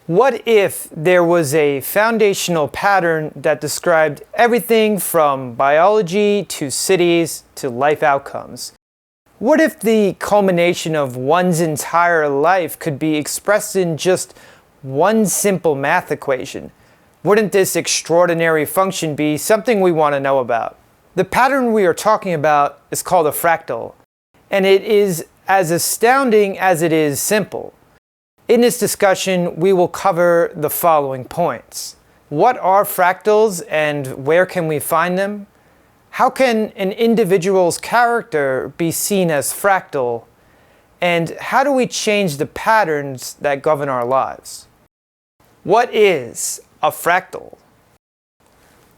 What if there was a foundational pattern that described everything from biology to cities to life outcomes? What if the culmination of one's entire life could be expressed in just one simple math equation? Wouldn't this extraordinary function be something we want to know about? The pattern we are talking about is called a fractal, and it is as astounding as it is simple. In this discussion, we will cover the following points. What are fractals and where can we find them? How can an individual's character be seen as fractal? And how do we change the patterns that govern our lives? What is a fractal?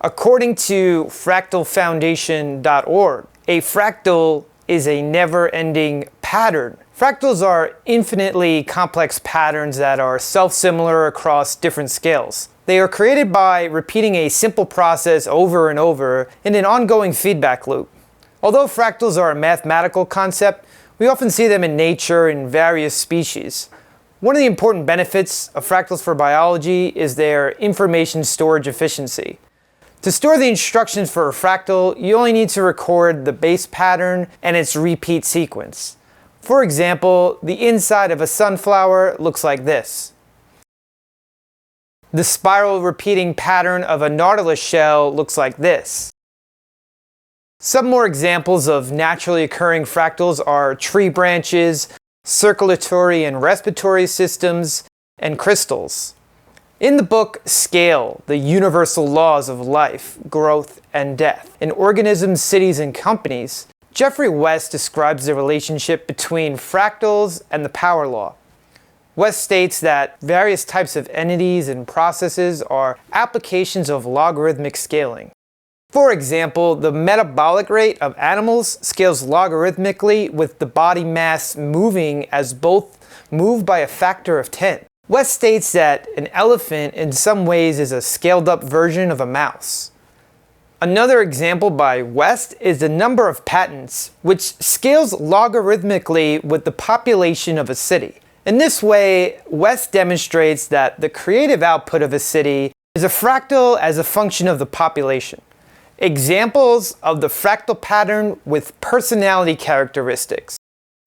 According to fractalfoundation.org, a fractal is a never-ending pattern. Fractals are infinitely complex patterns that are self-similar across different scales. They are created by repeating a simple process over and over in an ongoing feedback loop. Although fractals are a mathematical concept, we often see them in nature in various species. One of the important benefits of fractals for biology is their information storage efficiency. To store the instructions for a fractal, you only need to record the base pattern and its repeat sequence. For example, the inside of a sunflower looks like this. The spiral repeating pattern of a nautilus shell looks like this. Some more examples of naturally occurring fractals are tree branches, circulatory and respiratory systems, and crystals. In the book Scale, The Universal Laws of Life, Growth, and Death in Organisms, Cities, and Companies, Geoffrey West describes the relationship between fractals and the power law. West states that various types of entities and processes are applications of logarithmic scaling. For example, the metabolic rate of animals scales logarithmically with the body mass moving as both move by a factor of 10. West states that an elephant in some ways is a scaled-up version of a mouse. Another example by West is the number of patents, which scales logarithmically with the population of a city. In this way, West demonstrates that the creative output of a city is a fractal as a function of the population. Examples of the fractal pattern with personality characteristics.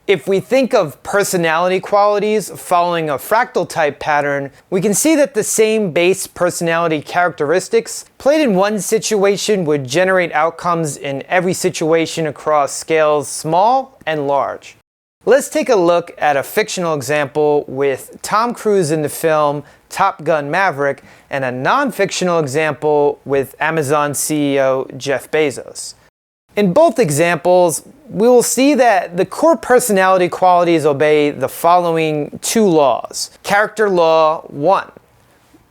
If we think of personality qualities following a fractal type pattern, we can see that the same base personality characteristics played in one situation would generate outcomes in every situation across scales small and large. Let's take a look at a fictional example with Tom Cruise in the film Top Gun: Maverick and a non-fictional example with Amazon CEO Jeff Bezos. In both examples, we will see that the core personality qualities obey the following two laws. Character Law 1.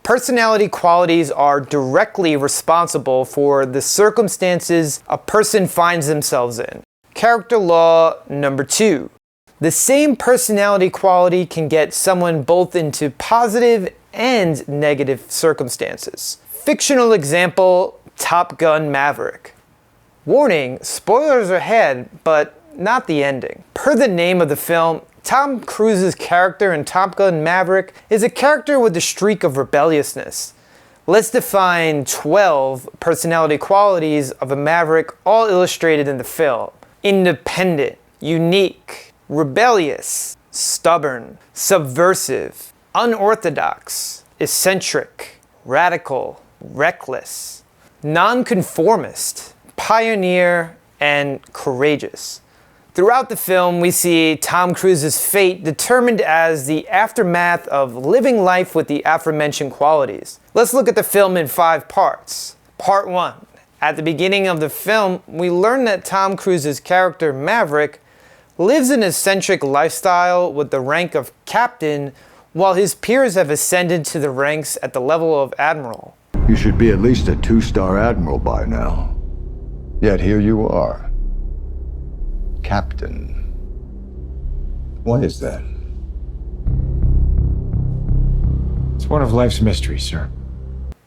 Personality qualities are directly responsible for the circumstances a person finds themselves in. Character Law number 2. The same personality quality can get someone both into positive and negative circumstances. Fictional example, Top Gun: Maverick. Warning, spoilers ahead, but not the ending. Per the name of the film, Tom Cruise's character in Top Gun: Maverick is a character with a streak of rebelliousness. Let's define 12 personality qualities of a maverick, all illustrated in the film. Independent, unique, rebellious, stubborn, subversive, unorthodox, eccentric, radical, reckless, nonconformist, pioneer, and courageous. Throughout the film, we see Tom Cruise's fate determined as the aftermath of living life with the aforementioned qualities. Let's look at the film in 5 parts. Part 1. At the beginning of the film, we learn that Tom Cruise's character, Maverick, lives an eccentric lifestyle with the rank of captain, while his peers have ascended to the ranks at the level of admiral. You should be at least a 2-star admiral by now. Yet here you are, captain. Why is that? It's one of life's mysteries, sir.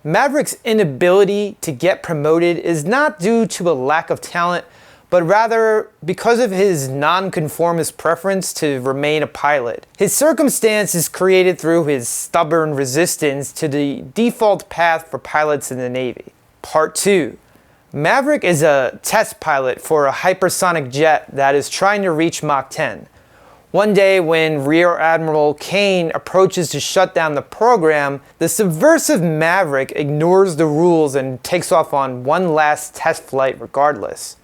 Maverick's inability to get promoted is not due to a lack of talent, but rather because of his nonconformist preference to remain a pilot. His circumstance is created through his stubborn resistance to the default path for pilots in the Navy. Part 2. Maverick is a test pilot for a hypersonic jet that is trying to reach Mach 10. One day, when Rear Admiral Kane approaches to shut down the program, the subversive Maverick ignores the rules and takes off on one last test flight regardless.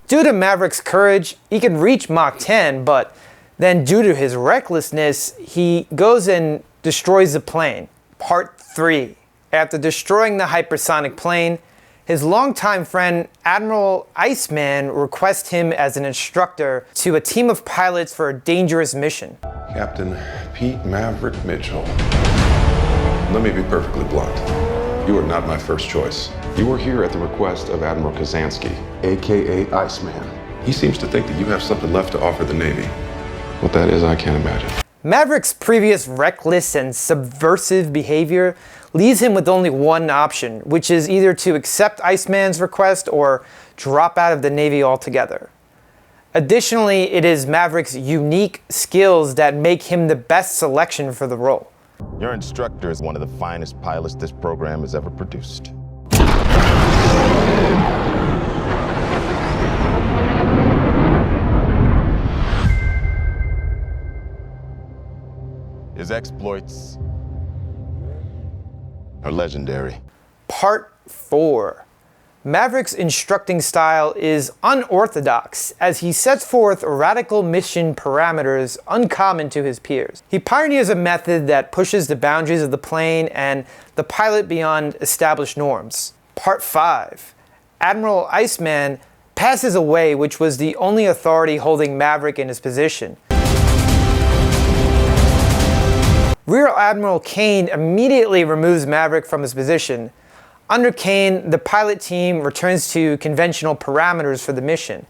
Due to Maverick's courage, he can reach Mach 10, but then due to his recklessness, he goes and destroys the plane. Part 3. After destroying the hypersonic plane, his longtime friend Admiral Iceman requests him as an instructor to a team of pilots for a dangerous mission. Captain Pete Maverick Mitchell. Let me be perfectly blunt. You are not my first choice. You are here at the request of Admiral Kazansky, aka Iceman. He seems to think that you have something left to offer the Navy. What that is, I can't imagine. Maverick's previous reckless and subversive behavior leaves him with only one option, which is either to accept Iceman's request or drop out of the Navy altogether. Additionally, it is Maverick's unique skills that make him the best selection for the role. Your instructor is one of the finest pilots this program has ever produced. His exploits are legendary. Part 4. Maverick's instructing style is unorthodox as he sets forth radical mission parameters uncommon to his peers. He pioneers a method that pushes the boundaries of the plane and the pilot beyond established norms. Part 5. Admiral Iceman passes away, which was the only authority holding Maverick in his position. Rear Admiral Kane immediately removes Maverick from his position. Under Kane, the pilot team returns to conventional parameters for the mission.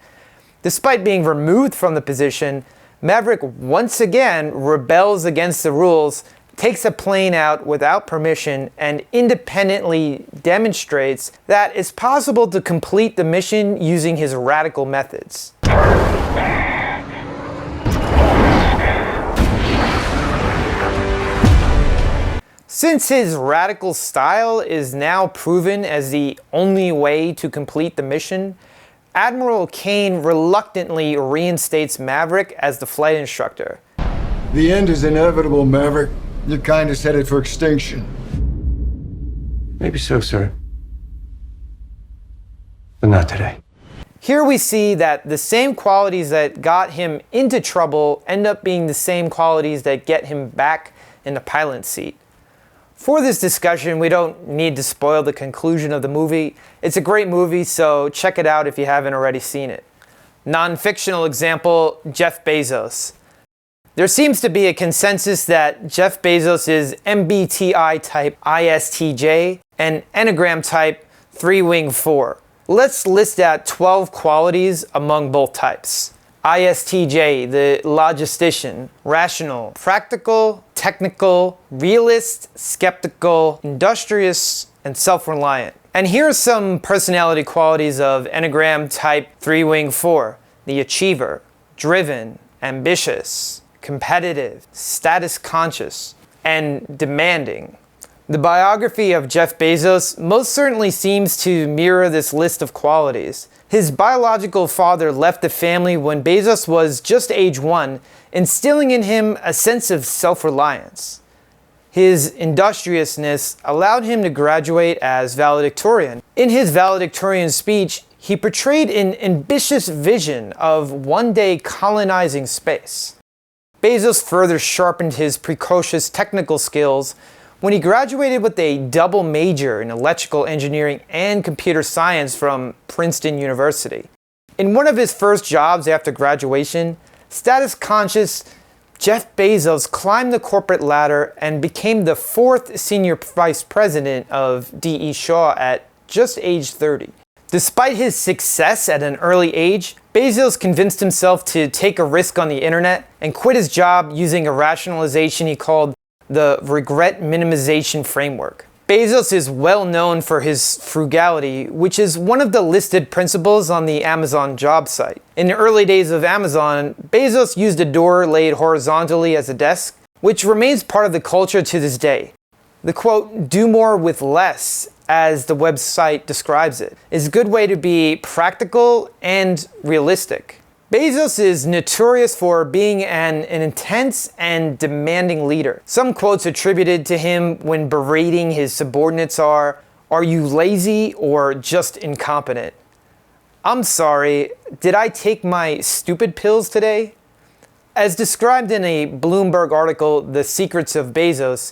Despite being removed from the position, Maverick once again rebels against the rules, takes a plane out without permission, and independently demonstrates that it's possible to complete the mission using his radical methods. Since his radical style is now proven as the only way to complete the mission, Admiral Kane reluctantly reinstates Maverick as the flight instructor. The end is inevitable, Maverick. Your kind is headed for extinction. Maybe so, sir. But not today. Here we see that the same qualities that got him into trouble end up being the same qualities that get him back in the pilot seat. For this discussion, we don't need to spoil the conclusion of the movie. It's a great movie, so check it out if you haven't already seen it. Non-fictional example, Jeff Bezos. There seems to be a consensus that Jeff Bezos is MBTI type ISTJ and Enneagram type 3-wing 4. Let's list out 12 qualities among both types. ISTJ, the logistician, rational, practical, technical, realist, skeptical, industrious, and self-reliant. And here are some personality qualities of Enneagram type 3-wing 4. The achiever, driven, ambitious, competitive, status conscious, and demanding. The biography of Jeff Bezos most certainly seems to mirror this list of qualities. His biological father left the family when Bezos was just age 1, instilling in him a sense of self-reliance. His industriousness allowed him to graduate as valedictorian. In his valedictorian speech, he portrayed an ambitious vision of one day colonizing space. Bezos further sharpened his precocious technical skills when he graduated with a double major in electrical engineering and computer science from Princeton University. In one of his first jobs after graduation, status-conscious Jeff Bezos climbed the corporate ladder and became the 4th senior vice president of D.E. Shaw at just age 30. Despite his success at an early age, Bezos convinced himself to take a risk on the internet and quit his job using a rationalization he called the regret minimization framework. Bezos is well known for his frugality, which is one of the listed principles on the Amazon job site. In the early days of Amazon, Bezos used a door laid horizontally as a desk, which remains part of the culture to this day. The quote, "do more with less," as the website describes it, is a good way to be practical and realistic. Bezos is notorious for being an intense and demanding leader. Some quotes attributed to him when berating his subordinates are you lazy or just incompetent? I'm sorry, did I take my stupid pills today? As described in a Bloomberg article, The Secrets of Bezos,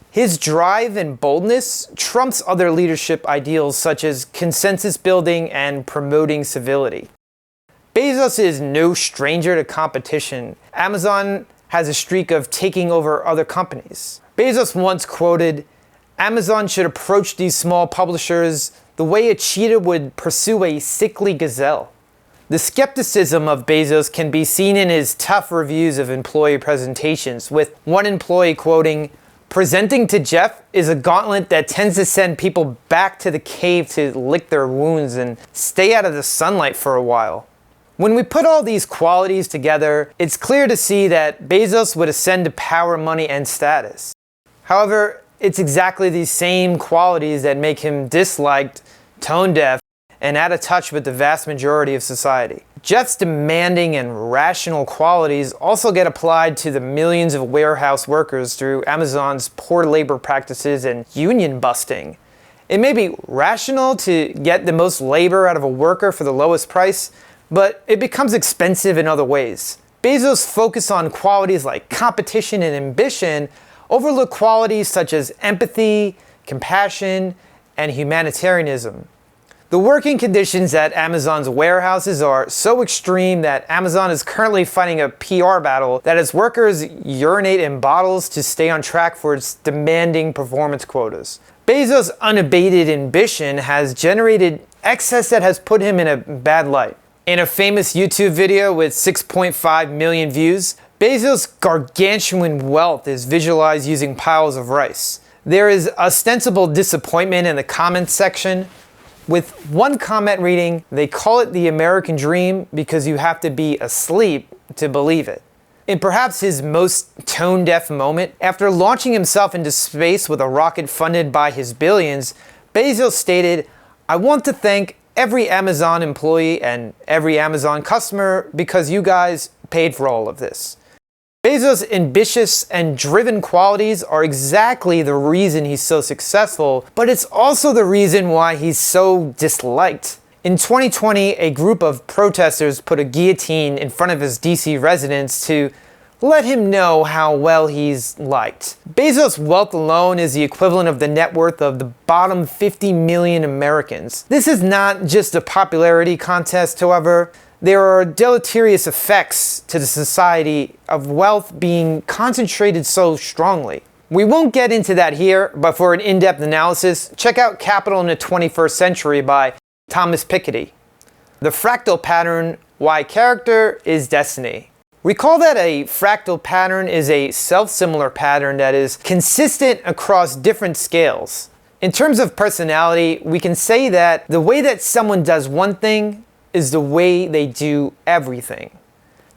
his drive and boldness trumps other leadership ideals such as consensus building and promoting civility. Bezos is no stranger to competition. Amazon has a streak of taking over other companies. Bezos once quoted, "Amazon should approach these small publishers the way a cheetah would pursue a sickly gazelle." The skepticism of Bezos can be seen in his tough reviews of employee presentations, with one employee quoting, "Presenting to Jeff is a gauntlet that tends to send people back to the cave to lick their wounds and stay out of the sunlight for a while." When we put all these qualities together, it's clear to see that Bezos would ascend to power, money, and status. However, it's exactly these same qualities that make him disliked, tone-deaf, and out of touch with the vast majority of society. Jeff's demanding and rational qualities also get applied to the millions of warehouse workers through Amazon's poor labor practices and union busting. It may be rational to get the most labor out of a worker for the lowest price, but it becomes expensive in other ways. Bezos' focus on qualities like competition and ambition overlook qualities such as empathy, compassion, and humanitarianism. The working conditions at Amazon's warehouses are so extreme that Amazon is currently fighting a PR battle that its workers urinate in bottles to stay on track for its demanding performance quotas. Bezos' unabated ambition has generated excess that has put him in a bad light. In a famous YouTube video with 6.5 million views, Bezos' gargantuan wealth is visualized using piles of rice. There is ostensible disappointment in the comments section, with one comment reading, "They call it the American dream because you have to be asleep to believe it." In perhaps his most tone-deaf moment, after launching himself into space with a rocket funded by his billions, Bezos stated, "I want to thank every Amazon employee and every Amazon customer because you guys paid for all of this." Bezos' ambitious and driven qualities are exactly the reason he's so successful, but it's also the reason why he's so disliked. In 2020, a group of protesters put a guillotine in front of his DC residence to let him know how well he's liked. Bezos' wealth alone is the equivalent of the net worth of the bottom 50 million Americans. This is not just a popularity contest, however. There are deleterious effects to the society of wealth being concentrated so strongly. We won't get into that here, but for an in-depth analysis, check out Capital in the 21st Century by Thomas Piketty. The fractal pattern, why character is destiny. Recall that a fractal pattern is a self-similar pattern that is consistent across different scales. In terms of personality, we can say that the way that someone does one thing is the way they do everything.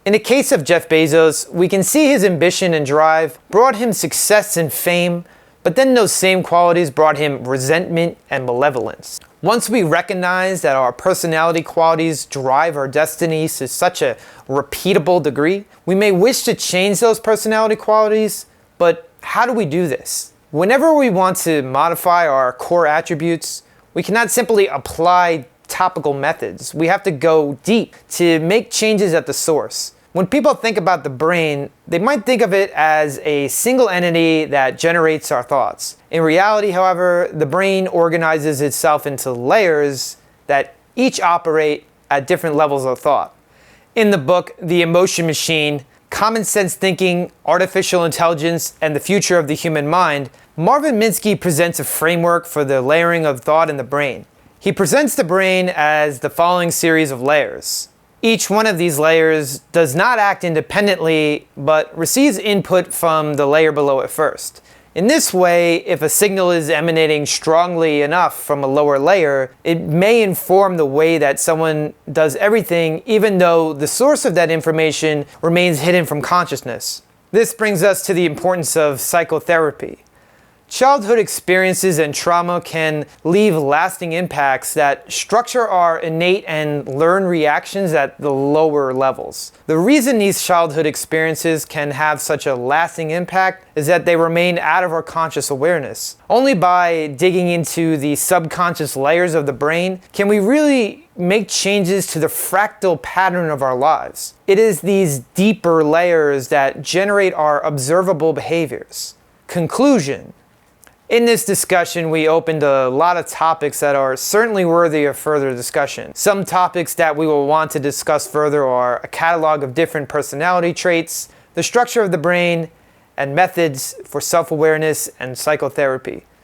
In the case of Jeff Bezos, we can see his ambition and drive brought him success and fame, but then those same qualities brought him resentment and malevolence. Once we recognize that our personality qualities drive our destinies to such a repeatable degree, we may wish to change those personality qualities, but how do we do this? Whenever we want to modify our core attributes, we cannot simply apply topical methods. We have to go deep to make changes at the source. When people think about the brain, they might think of it as a single entity that generates our thoughts. In reality, however, the brain organizes itself into layers that each operate at different levels of thought. In the book, The Emotion Machine, Common Sense Thinking, Artificial Intelligence, and the Future of the Human Mind, Marvin Minsky presents a framework for the layering of thought in the brain. He presents the brain as the following series of layers. Each one of these layers does not act independently, but receives input from the layer below it first. In this way, if a signal is emanating strongly enough from a lower layer, it may inform the way that someone does everything, even though the source of that information remains hidden from consciousness. This brings us to the importance of psychotherapy. Childhood experiences and trauma can leave lasting impacts that structure our innate and learned reactions at the lower levels. The reason these childhood experiences can have such a lasting impact is that they remain out of our conscious awareness. Only by digging into the subconscious layers of the brain can we really make changes to the fractal pattern of our lives. It is these deeper layers that generate our observable behaviors. Conclusion. In this discussion, we opened a lot of topics that are certainly worthy of further discussion. Some topics that we will want to discuss further are a catalog of different personality traits, the structure of the brain, and methods for self-awareness and psychotherapy.